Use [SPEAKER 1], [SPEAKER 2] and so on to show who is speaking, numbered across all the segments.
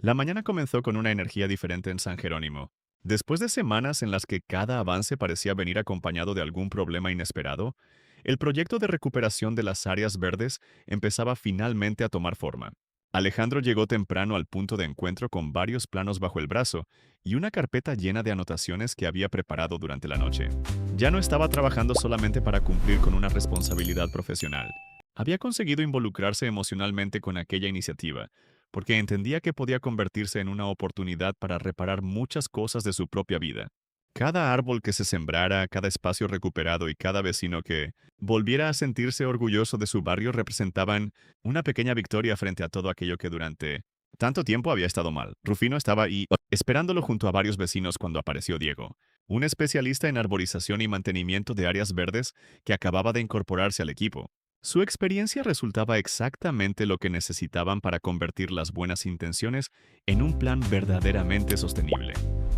[SPEAKER 1] La mañana comenzó con una energía diferente en San Jerónimo. Después de semanas en las que cada avance parecía venir acompañado de algún problema inesperado, el proyecto de recuperación de las áreas verdes empezaba finalmente a tomar forma. Alejandro llegó temprano al punto de encuentro con varios planos bajo el brazo y una carpeta llena de anotaciones que había preparado durante la noche. Ya no estaba trabajando solamente para cumplir con una responsabilidad profesional. Había conseguido involucrarse emocionalmente con aquella iniciativa porque entendía que podía convertirse en una oportunidad para reparar muchas cosas de su propia vida. Cada árbol que se sembrara, cada espacio recuperado y cada vecino que volviera a sentirse orgulloso de su barrio representaban una pequeña victoria frente a todo aquello que durante tanto tiempo había estado mal. Rufino estaba ahí, esperándolo junto a varios vecinos cuando apareció Diego, un especialista en arborización y mantenimiento de áreas verdes que acababa de incorporarse al equipo. Su experiencia resultaba exactamente lo que necesitaban para convertir las buenas intenciones en un plan verdaderamente sostenible.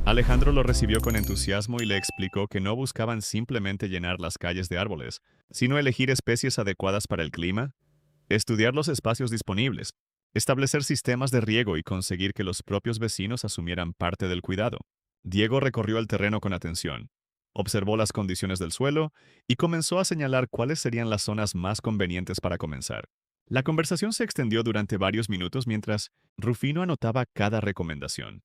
[SPEAKER 1] Alejandro lo recibió con entusiasmo y le explicó que no buscaban simplemente llenar las calles de árboles, sino elegir especies adecuadas para el clima, estudiar los espacios disponibles, establecer sistemas de riego y conseguir que los propios vecinos asumieran parte del cuidado. Diego recorrió el terreno con atención, observó las condiciones del suelo y comenzó a señalar cuáles serían las zonas más convenientes para comenzar. La conversación se extendió durante varios minutos mientras Rufino anotaba cada recomendación.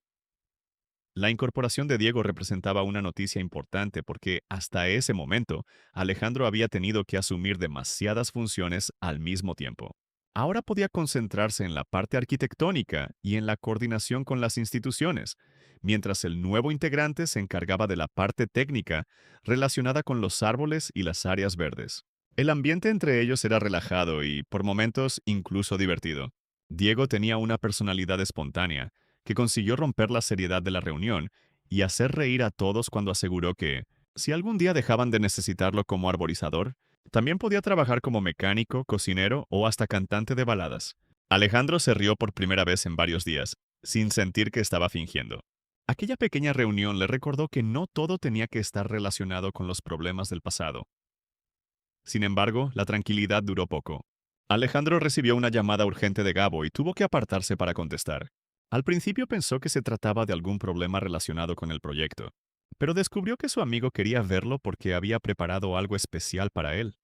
[SPEAKER 1] La incorporación de Diego representaba una noticia importante porque hasta ese momento Alejandro había tenido que asumir demasiadas funciones al mismo tiempo. Ahora podía concentrarse en la parte arquitectónica y en la coordinación con las instituciones, mientras el nuevo integrante se encargaba de la parte técnica relacionada con los árboles y las áreas verdes. El ambiente entre ellos era relajado y, por momentos, incluso divertido. Diego tenía una personalidad espontánea, que consiguió romper la seriedad de la reunión y hacer reír a todos cuando aseguró que, si algún día dejaban de necesitarlo como arborizador, también podía trabajar como mecánico, cocinero o hasta cantante de baladas. Alejandro se rió por primera vez en varios días, sin sentir que estaba fingiendo. Aquella pequeña reunión le recordó que no todo tenía que estar relacionado con los problemas del pasado. Sin embargo, la tranquilidad duró poco. Alejandro recibió una llamada urgente de Gabo y tuvo que apartarse para contestar. Al principio pensó que se trataba de algún problema relacionado con el proyecto, pero descubrió que su amigo quería verlo porque había preparado algo especial para él.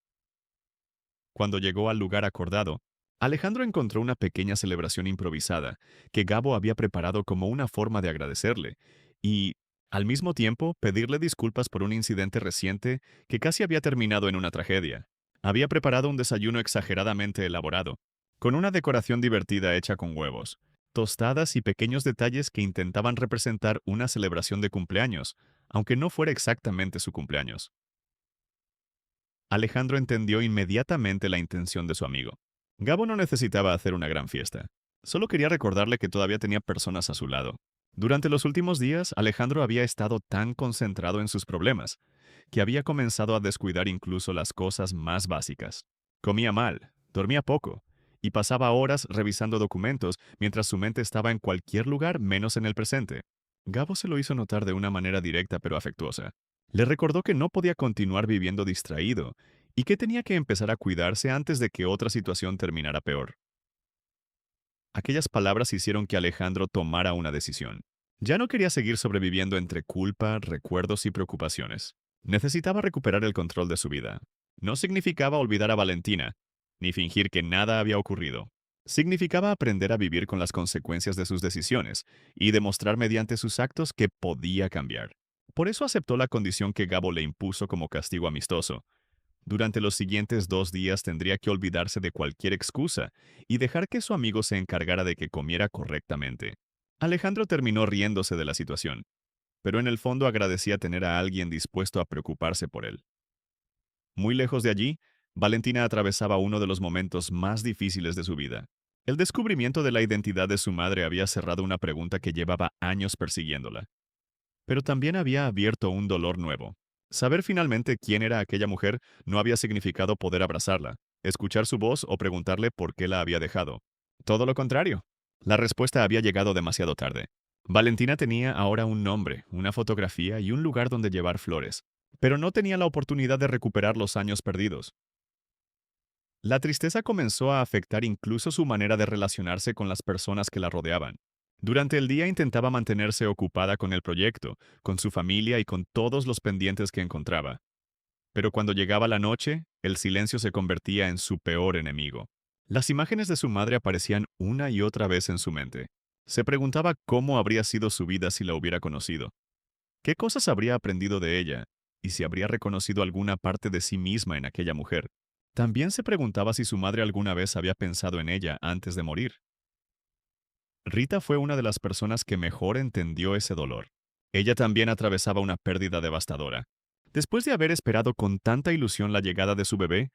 [SPEAKER 1] Cuando llegó al lugar acordado, Alejandro encontró una pequeña celebración improvisada que Gabo había preparado como una forma de agradecerle y, al mismo tiempo, pedirle disculpas por un incidente reciente que casi había terminado en una tragedia. Había preparado un desayuno exageradamente elaborado, con una decoración divertida hecha con huevos, tostadas y pequeños detalles que intentaban representar una celebración de cumpleaños, aunque no fuera exactamente su cumpleaños. Alejandro entendió inmediatamente la intención de su amigo. Gabo no necesitaba hacer una gran fiesta. Solo quería recordarle que todavía tenía personas a su lado. Durante los últimos días, Alejandro había estado tan concentrado en sus problemas, que había comenzado a descuidar incluso las cosas más básicas. Comía mal, dormía poco, y pasaba horas revisando documentos mientras su mente estaba en cualquier lugar menos en el presente. Gabo se lo hizo notar de una manera directa pero afectuosa. Le recordó que no podía continuar viviendo distraído y que tenía que empezar a cuidarse antes de que otra situación terminara peor. Aquellas palabras hicieron que Alejandro tomara una decisión. Ya no quería seguir sobreviviendo entre culpa, recuerdos y preocupaciones. Necesitaba recuperar el control de su vida. No significaba olvidar a Valentina, ni fingir que nada había ocurrido. Significaba aprender a vivir con las consecuencias de sus decisiones y demostrar mediante sus actos que podía cambiar. Por eso aceptó la condición que Gabo le impuso como castigo amistoso. Durante los siguientes 2 días tendría que olvidarse de cualquier excusa y dejar que su amigo se encargara de que comiera correctamente. Alejandro terminó riéndose de la situación, pero en el fondo agradecía tener a alguien dispuesto a preocuparse por él. Muy lejos de allí, Valentina atravesaba uno de los momentos más difíciles de su vida. El descubrimiento de la identidad de su madre había cerrado una pregunta que llevaba años persiguiéndola, pero también había abierto un dolor nuevo. Saber finalmente quién era aquella mujer no había significado poder abrazarla, escuchar su voz o preguntarle por qué la había dejado. Todo lo contrario. La respuesta había llegado demasiado tarde. Valentina tenía ahora un nombre, una fotografía y un lugar donde llevar flores, pero no tenía la oportunidad de recuperar los años perdidos. La tristeza comenzó a afectar incluso su manera de relacionarse con las personas que la rodeaban. Durante el día intentaba mantenerse ocupada con el proyecto, con su familia y con todos los pendientes que encontraba. Pero cuando llegaba la noche, el silencio se convertía en su peor enemigo. Las imágenes de su madre aparecían una y otra vez en su mente. Se preguntaba cómo habría sido su vida si la hubiera conocido, qué cosas habría aprendido de ella, y si habría reconocido alguna parte de sí misma en aquella mujer. También se preguntaba si su madre alguna vez había pensado en ella antes de morir. Rita fue una de las personas que mejor entendió ese dolor. Ella también atravesaba una pérdida devastadora. Después de haber esperado con tanta ilusión la llegada de su bebé,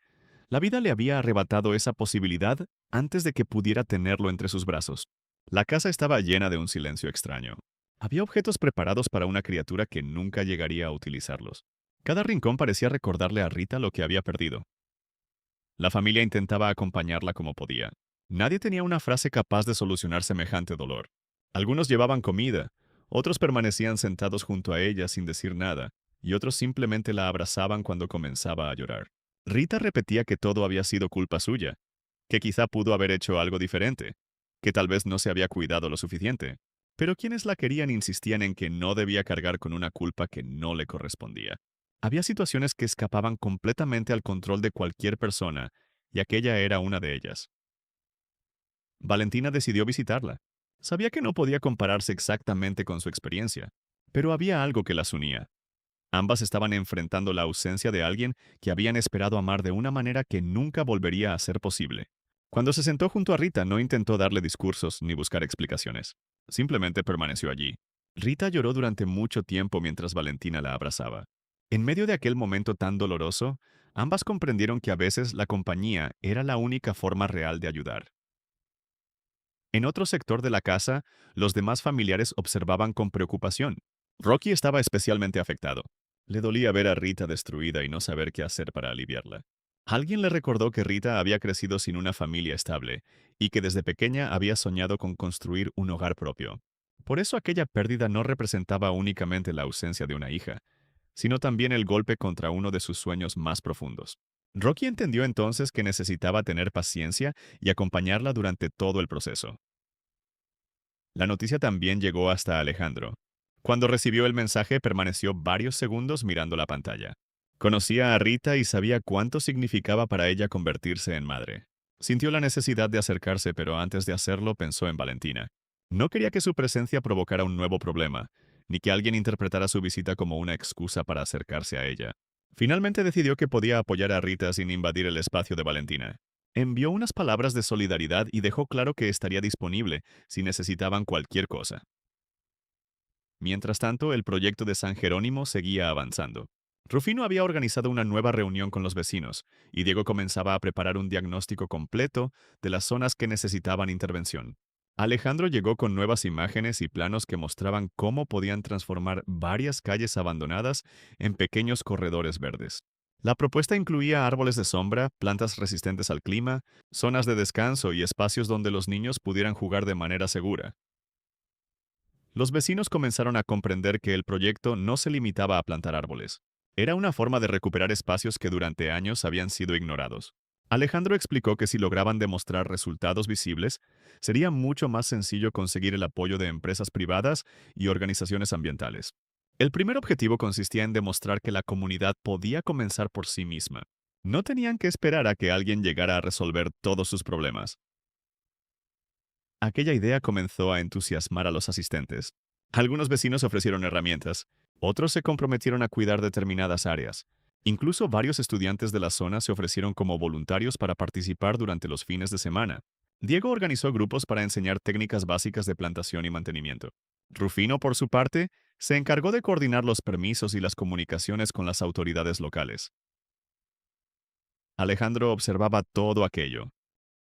[SPEAKER 1] la vida le había arrebatado esa posibilidad antes de que pudiera tenerlo entre sus brazos. La casa estaba llena de un silencio extraño. Había objetos preparados para una criatura que nunca llegaría a utilizarlos. Cada rincón parecía recordarle a Rita lo que había perdido. La familia intentaba acompañarla como podía. Nadie tenía una frase capaz de solucionar semejante dolor. Algunos llevaban comida, otros permanecían sentados junto a ella sin decir nada, y otros simplemente la abrazaban cuando comenzaba a llorar. Rita repetía que todo había sido culpa suya, que quizá pudo haber hecho algo diferente, que tal vez no se había cuidado lo suficiente. Pero quienes la querían insistían en que no debía cargar con una culpa que no le correspondía. Había situaciones que escapaban completamente al control de cualquier persona, y aquella era una de ellas. Valentina decidió visitarla. Sabía que no podía compararse exactamente con su experiencia, pero había algo que las unía. Ambas estaban enfrentando la ausencia de alguien que habían esperado amar de una manera que nunca volvería a ser posible. Cuando se sentó junto a Rita, no intentó darle discursos ni buscar explicaciones. Simplemente permaneció allí. Rita lloró durante mucho tiempo mientras Valentina la abrazaba. En medio de aquel momento tan doloroso, ambas comprendieron que a veces la compañía era la única forma real de ayudar. En otro sector de la casa, los demás familiares observaban con preocupación. Rocky estaba especialmente afectado. Le dolía ver a Rita destruida y no saber qué hacer para aliviarla. Alguien le recordó que Rita había crecido sin una familia estable y que desde pequeña había soñado con construir un hogar propio. Por eso aquella pérdida no representaba únicamente la ausencia de una hija, sino también el golpe contra uno de sus sueños más profundos. Rocky entendió entonces que necesitaba tener paciencia y acompañarla durante todo el proceso. La noticia también llegó hasta Alejandro. Cuando recibió el mensaje, permaneció varios segundos mirando la pantalla. Conocía a Rita y sabía cuánto significaba para ella convertirse en madre. Sintió la necesidad de acercarse, pero antes de hacerlo pensó en Valentina. No quería que su presencia provocara un nuevo problema, ni que alguien interpretara su visita como una excusa para acercarse a ella. Finalmente decidió que podía apoyar a Rita sin invadir el espacio de Valentina. Envió unas palabras de solidaridad y dejó claro que estaría disponible si necesitaban cualquier cosa. Mientras tanto, el proyecto de San Jerónimo seguía avanzando. Rufino había organizado una nueva reunión con los vecinos, y Diego comenzaba a preparar un diagnóstico completo de las zonas que necesitaban intervención. Alejandro llegó con nuevas imágenes y planos que mostraban cómo podían transformar varias calles abandonadas en pequeños corredores verdes. La propuesta incluía árboles de sombra, plantas resistentes al clima, zonas de descanso y espacios donde los niños pudieran jugar de manera segura. Los vecinos comenzaron a comprender que el proyecto no se limitaba a plantar árboles. Era una forma de recuperar espacios que durante años habían sido ignorados. Alejandro explicó que si lograban demostrar resultados visibles, sería mucho más sencillo conseguir el apoyo de empresas privadas y organizaciones ambientales. El primer objetivo consistía en demostrar que la comunidad podía comenzar por sí misma. No tenían que esperar a que alguien llegara a resolver todos sus problemas. Aquella idea comenzó a entusiasmar a los asistentes. Algunos vecinos ofrecieron herramientas, otros se comprometieron a cuidar determinadas áreas. Incluso varios estudiantes de la zona se ofrecieron como voluntarios para participar durante los fines de semana. Diego organizó grupos para enseñar técnicas básicas de plantación y mantenimiento. Rufino, por su parte, se encargó de coordinar los permisos y las comunicaciones con las autoridades locales. Alejandro observaba todo aquello.